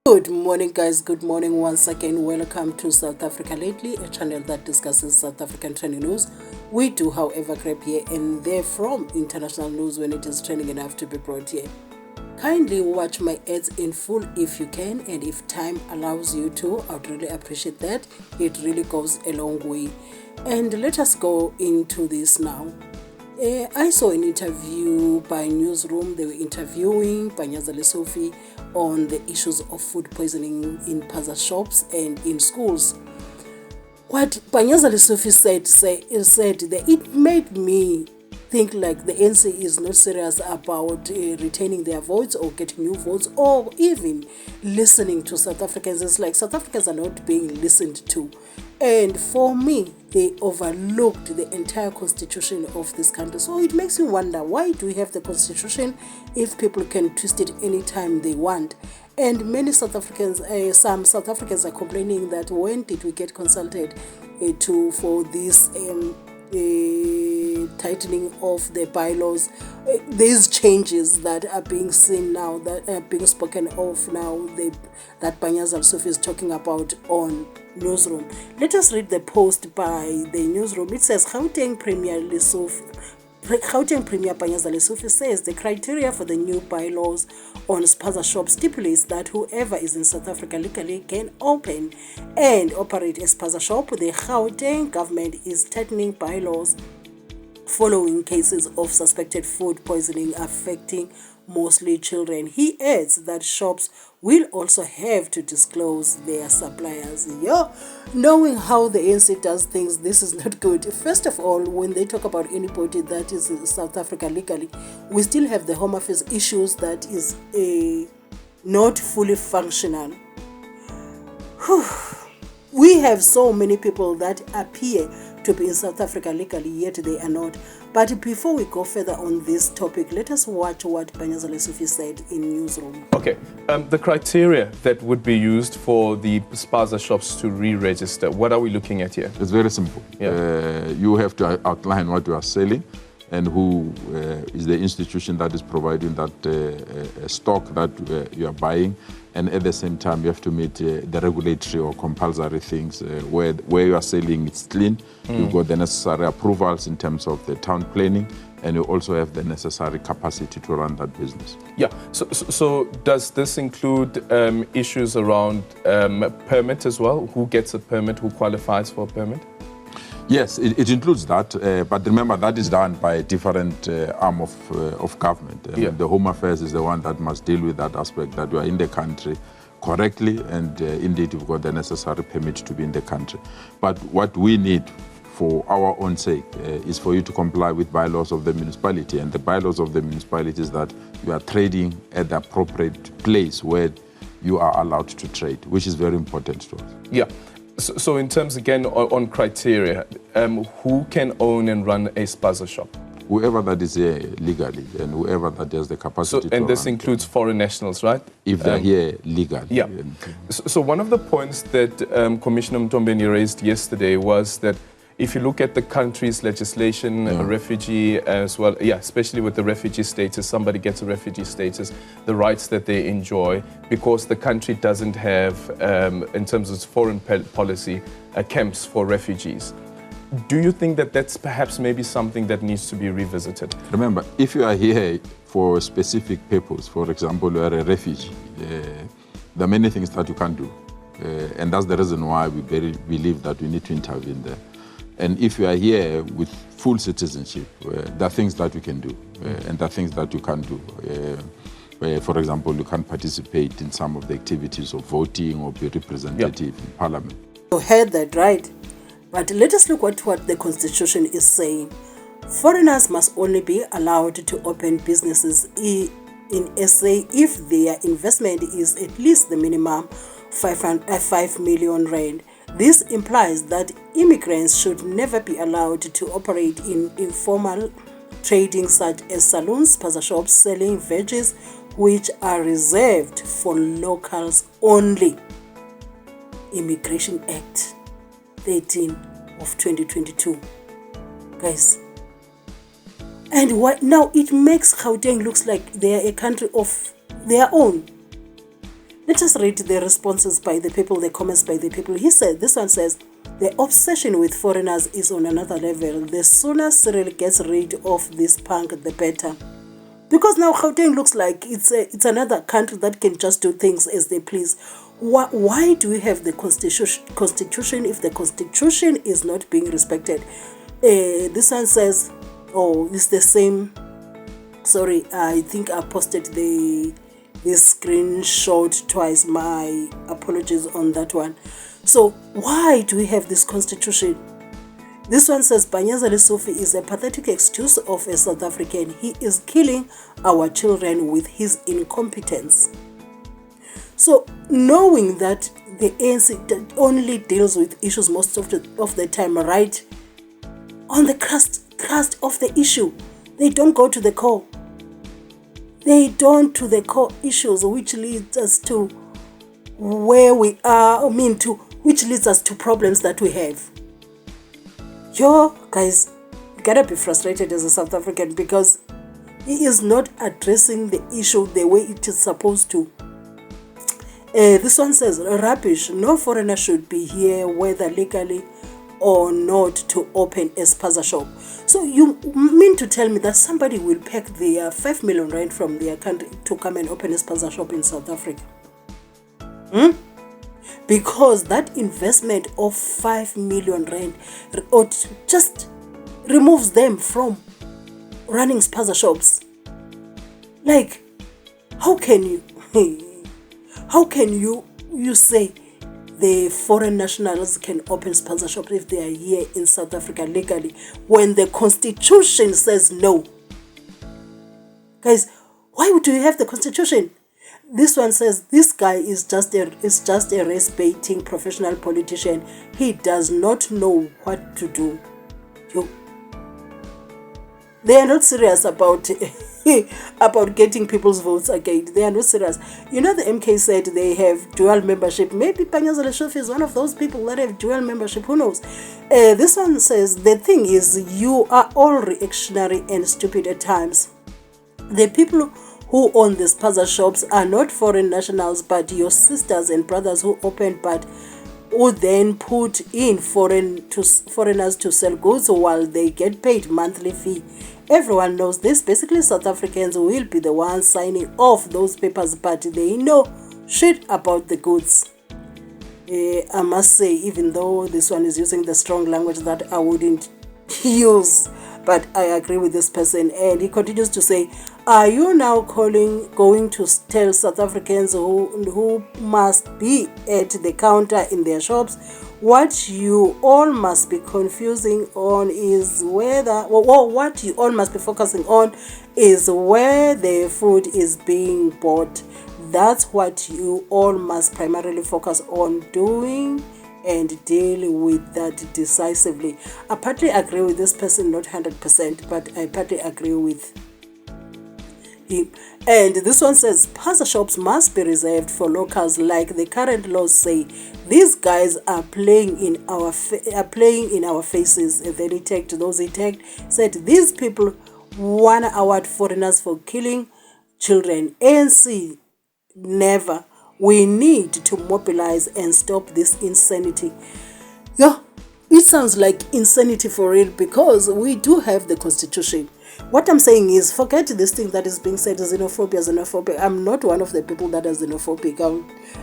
Good morning, guys. Good morning once again. Welcome to South Africa Lately, a channel that discusses South African trending news. We do, however, grab here and there from international news when it is trending enough to be brought here. Kindly watch my ads in full if you can, and if time allows you to, I'd really appreciate that. It really goes a long way. And let us go into this now. I saw an interview by Newsroom. They were interviewing Panyaza Lesufi on the issues of food poisoning in Spaza shops and in schools. What Panyaza Lesufi said that it made me think like the ANC is not serious about retaining their votes or getting new votes or even listening to South Africans. It's like South Africans are not being listened to. And for me, they overlooked the entire constitution of this country. So it makes you wonder, why do we have the constitution if people can twist it anytime they want? And many South Africans, some South Africans are complaining that when did we get consulted for this tightening of the bylaws, these changes that are being seen now, that are being spoken of now, that Panyaza Lesufi is talking about on Newsroom. Let us read the post by the Newsroom. It says, Gauteng Premier Panyaza Lesufi says the criteria for the new bylaws on Spaza shops stipulates that whoever is in South Africa legally can open and operate a Spaza shop. The Gauteng government is tightening bylaws following cases of suspected food poisoning affecting mostly children. He adds that shops will also have to disclose their suppliers. Knowing how the ANC does things, this is not good. First of all, when they talk about anybody that is in South Africa legally, we still have the Home Affairs issues that is not fully functional. We have so many people that appear to be in South Africa legally, yet they are not. But before we go further on this topic, let us watch what Panyaza Lesufi said in Newsroom. Okay, the criteria that would be used for the Spaza shops to re-register, what are we looking at here? It's very simple. You have to outline what you are selling and who is the institution that is providing that stock that you are buying. And at the same time, you have to meet the regulatory or compulsory things where you are selling, it's clean. You've got the necessary approvals in terms of the town planning, and you also have the necessary capacity to run that business. Yeah, so does this include issues around permit as well? Who gets a permit, who qualifies for a permit? Yes, it includes that, but remember that is done by a different arm of government. The Home Affairs is the one that must deal with that aspect, that you are in the country correctly, and indeed you've got the necessary permit to be in the country. But what we need for our own sake is for you to comply with bylaws of the municipality, and the bylaws of the municipality is that you are trading at the appropriate place where you are allowed to trade, which is very important to us. Yeah. So in terms, again, on criteria, who can own and run a Spaza shop? Whoever that is here legally and whoever that has the capacity and this includes foreign nationals, right? If they're here legally. Yeah. So one of the points that Commissioner Mtombeni raised yesterday was that if you look at the country's legislation, refugee as well, especially with the refugee status, somebody gets a refugee status, the rights that they enjoy, because the country doesn't have, in terms of its foreign policy, camps for refugees. Do you think that that's perhaps maybe something that needs to be revisited? Remember, if you are here for a specific purpose, for example, you are a refugee, there are many things that you can do. And that's the reason why we believe that we need to intervene there. And if you are here with full citizenship, there are things that you can do, and there are things that you can't do. For example, you can't participate in some of the activities of voting or be representative in parliament. You heard that, right? But let us look at what the Constitution is saying. Foreigners must only be allowed to open businesses in SA if their investment is at least the minimum 5 million rand. This implies that immigrants should never be allowed to operate in informal trading such as saloons, Spaza shops selling veggies, which are reserved for locals only. Immigration Act 13 of 2022. Guys. And what now it makes Gauteng looks like they are a country of their own. Let us read the responses by the people, the comments by the people. This one says, the obsession with foreigners is on another level. The sooner Cyril gets rid of this punk, the better. Because now Gauteng looks like it's another country that can just do things as they please. Why do we have the constitution if the constitution is not being respected? This one says, oh, it's the same. Sorry, I think I posted this screenshot twice. My apologies on that one. So why do we have this constitution? This one says, Panyaza Lesufi is a pathetic excuse of a South African. He is killing our children with his incompetence. So, knowing that the ANC only deals with issues most of the time, right? On the crust of the issue, they don't go to the core. They don't to the core issues, which leads us to where we are, which leads us to problems that we have. Yo, guys, you gotta be frustrated as a South African because he is not addressing the issue the way it is supposed to. This one says, rubbish, no foreigner should be here, whether legally or not, to open a Spaza shop. So you mean to tell me that somebody will pack their 5 million rand from their country to come and open a Spaza shop in South Africa? Because that investment of 5 million rand just removes them from running Spaza shops. Like, how can you say the foreign nationals can open Spaza shops if they are here in South Africa legally when the constitution says no? Guys, why do you have the constitution? This one says this guy is just a race-baiting professional politician. He does not know what to do. They are not serious about getting people's votes again. They are not serious. You know, the MK said they have dual membership. Maybe Panyaza Lesufi is one of those people that have dual membership. Who knows? This one says the thing is, you are all reactionary and stupid at times. The people who own the Spaza shops are not foreign nationals, but your sisters and brothers who open, but who then put in foreigners to sell goods while they get paid monthly fee. Everyone knows this. Basically, South Africans will be the ones signing off those papers, but they know shit about the goods. I must say, even though this one is using the strong language that I wouldn't use, but I agree with this person. And he continues to say, are you now going to tell South Africans who must be at the counter in their shops? What you all must be confusing on is what you all must be focusing on is where the food is being bought. That's what you all must primarily focus on doing and deal with that decisively. I partly agree with this person, not 100%, but I partly agree with him. And this one says Spaza shops must be reserved for locals, like the current laws say. These guys are playing in our faces. And then he tagged said these people want to award foreigners for killing children. ANC never. We need to mobilize and stop this insanity. Yeah, it sounds like insanity for real, because we do have the constitution. What I'm saying is, forget this thing that is being said, xenophobia. I'm not one of the people that are xenophobic.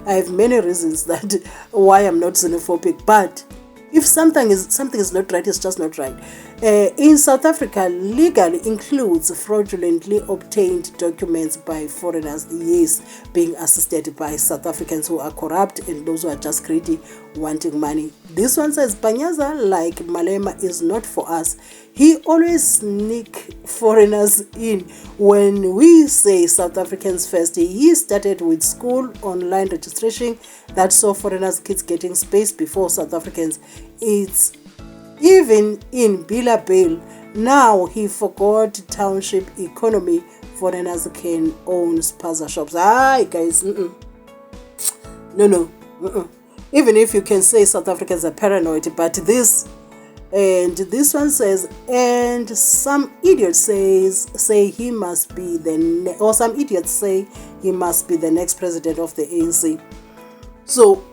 I have many reasons that why I'm not xenophobic, but if something is not right, it's just not right. In South Africa, legally includes fraudulently obtained documents by foreigners, yes, being assisted by South Africans who are corrupt and those who are just greedy, wanting money. This one says, Panyaza, like Malema, is not for us. He always sneak foreigners in. When we say South Africans first, he started with school online registration that saw foreigners' kids getting space before South Africans. It's even in Bila Bill. Now he forgot township economy. Foreigners can own Spaza shops. Aye, guys. No. Even if you can say South Africans are paranoid, but this And this one says, and some idiots say he must be the or some idiots say he must be the next president of the ANC. So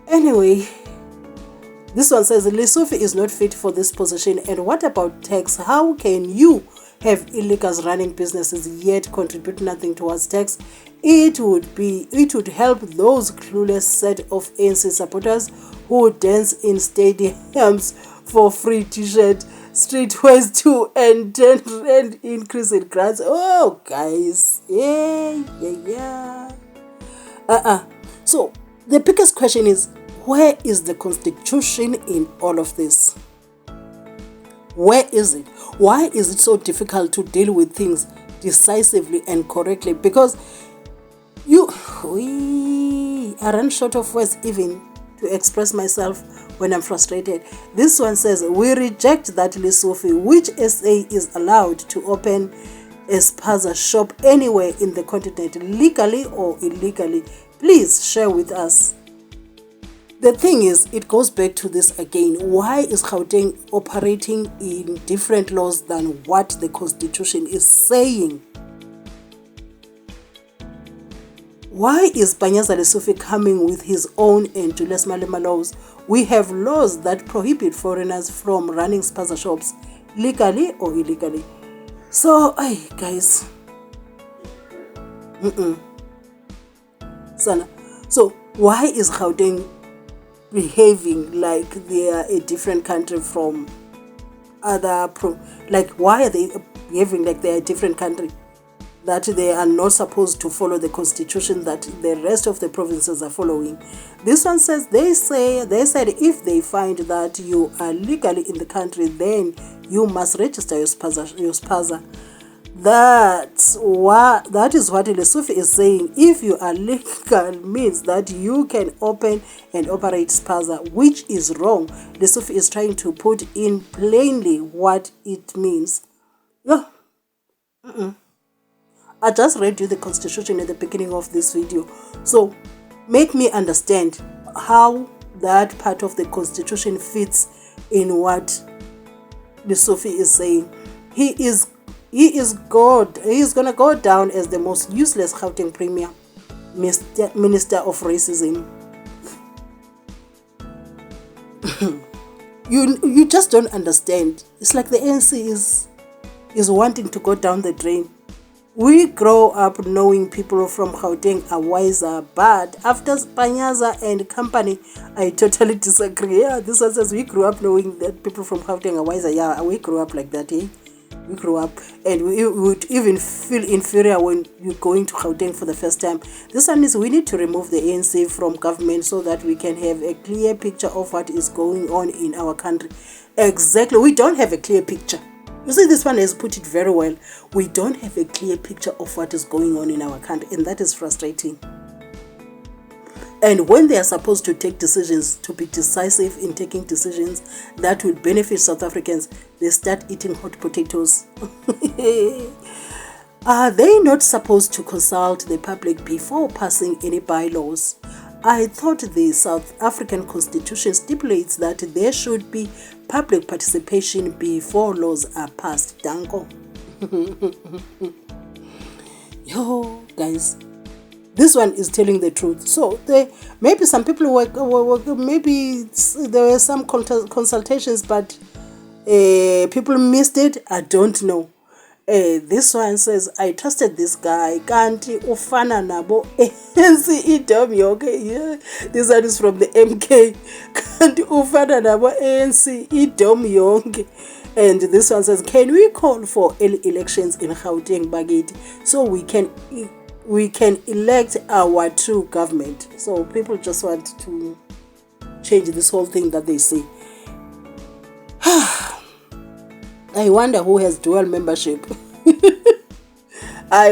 anyway, this one says Lesufi is not fit for this position. And what about tax? How can you have illegals running businesses yet contribute nothing towards tax? It would help those clueless set of ANC supporters who dance in stadiums for free t-shirt, streetways too, and increase in grants. Oh, guys, yeah. So the biggest question is, where is the constitution in all of this? Where is it? Why is it so difficult to deal with things decisively and correctly? Because I run short of words even to express myself when I'm frustrated. This one says, we reject that Lesufi, which SA is allowed to open a Spaza shop anywhere in the continent, legally or illegally. Please share with us. The thing is, it goes back to this again. Why is Gauteng operating in different laws than what the Constitution is saying? Why is Panyaza Lesufi coming with his own and MZWANELE laws? We have laws that prohibit foreigners from running Spaza shops, legally or illegally. So, guys. Sana. So, why is Gauteng behaving like they are a different country from other why are they behaving like they are a different country, that they are not supposed to follow the constitution that the rest of the provinces are following? This one says they said if they find that you are legally in the country, then you must register your Spaza. That is what Lesufi is saying. If you are legal, means that you can open and operate Spaza, which is wrong. Lesufi is trying to put in plainly what it means. Yeah. I just read you the constitution at the beginning of this video. So make me understand how that part of the constitution fits in what Lesufi is saying. He is God. He is going to go down as the most useless Gauteng Premier, Minister of Racism. You just don't understand. It's like the ANC is wanting to go down the drain. We grow up knowing people from Gauteng are wiser, but after Panyaza and company, I totally disagree. Yeah, this one says we grew up knowing that people from Gauteng are wiser. Yeah, we grew up like that, eh? We grew up, and we would even feel inferior when you're going to Gauteng for the first time. This one is, we need to remove the ANC from government so that we can have a clear picture of what is going on in our country. Exactly. We don't have a clear picture. You see, this one has put it very well. We don't have a clear picture of what is going on in our country, and that is frustrating. And when they are supposed to take decisions, to be decisive in taking decisions that will benefit South Africans, they start eating hot potatoes. Are they not supposed to consult the public before passing any bylaws? I thought the South African Constitution stipulates that there should be public participation before laws are passed. Danko. Yo, guys. This one is telling the truth. So maybe some people maybe there were some consultations, but people missed it. I don't know. This one says, I trusted this guy. Kanti ufana nabo ANC idom yonke. Yeah, this one is from the MK. Kanti ufana nabo ANC idom yonke. And this one says, can we call for early elections in Gauteng Bageti so we can elect our true government? So people just want to change this whole thing that they say. I wonder who has dual membership. I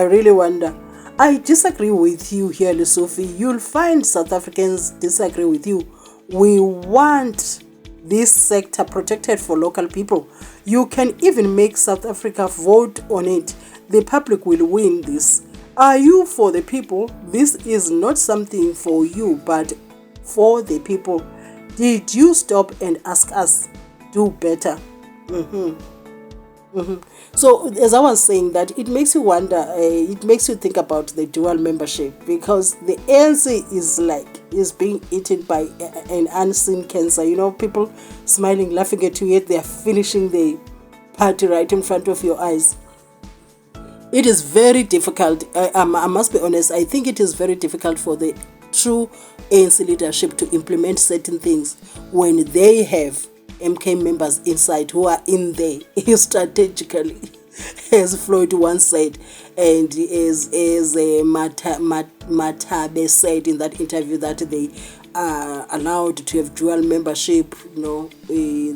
really wonder. I disagree with you here, Lesufi. You'll find South Africans disagree with you. We want this sector protected for local people. You can even make South Africa vote on it. The public will win this. Are you for the people? This is not something for you, but for the people. Did you stop and ask us do better? So as I was saying, that it makes you wonder, it makes you think about the dual membership, because the ANC is being eaten by an unseen cancer. You know, people smiling, laughing at you, yet they are finishing the party right in front of your eyes. It is very difficult. I must be honest, I think it is very difficult for the true ANC leadership to implement certain things when they have MK members inside who are in there strategically, as Floyd once said, and as Matabe said in that interview, that they are allowed to have dual membership. You know,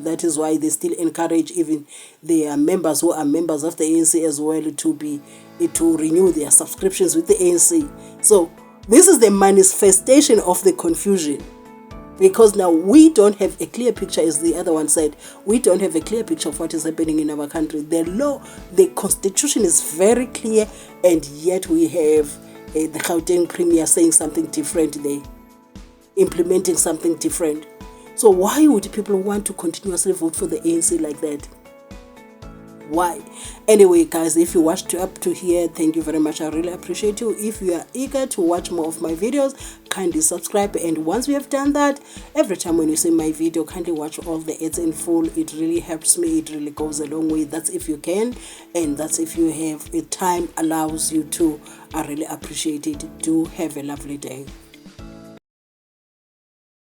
that is why they still encourage even their members who are members of the ANC as well to renew their subscriptions with the ANC. So this is the manifestation of the confusion. Because now we don't have a clear picture, as the other one said, we don't have a clear picture of what is happening in our country. The law, the constitution is very clear, and yet we have the Gauteng Premier saying something different there, implementing something different. So why would people want to continuously vote for the ANC like that? Why? Anyway, guys, if you watched up to here, thank you very much. I really appreciate you. If you are eager to watch more of my videos, kindly subscribe. And once we have done that, every time when you see my video, kindly watch all the ads in full. It really helps me. It really goes a long way. That's if you can, and that's if you have time allows you to. I really appreciate it. Do have a lovely day.